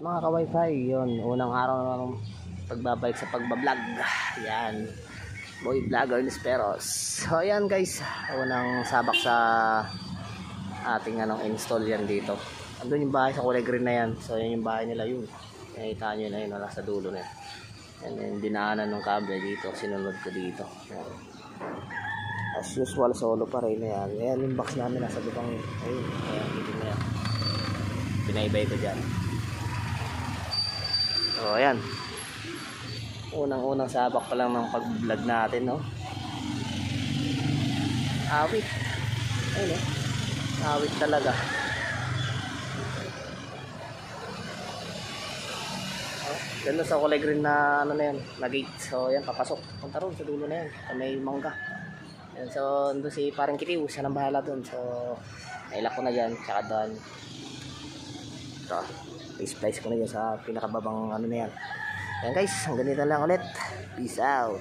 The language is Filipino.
Mga ka-wifi, yun, unang araw ng pagbabalik sa pagbablog. Yan, boy vlogger Nisperos. So ayan guys, unang sabak sa ating install yan dito. Andun yung bahay sa kulay green na yan. So yan yung bahay nila yun. Nakita nyo na yun, wala sa dulo na yan. Yan yung dinaanan ng kable dito, sinunod ko dito. Yan. As usual, solo pa rin na yan. Ayan yung box namin nasa lubang. Ayun, ayan, dito na yan. Pinaibay ko dyan. So ayan, unang sabak pa lang ng pag-vlog natin, no? Awit. Ayun, awit talaga. Ganda sa kulay green na na yan, na gate. So ayan, papasok. Punta ron sa dulo na yan, sa may mangga. Ayan, so doon si parang Kitiw, siya nang bahala doon. So nailak ko na dyan, tsaka doon. Ito, i-splice ko na dyan sa pinakababang na yan. Ayan guys, hanggang dito lang ulit. Peace out.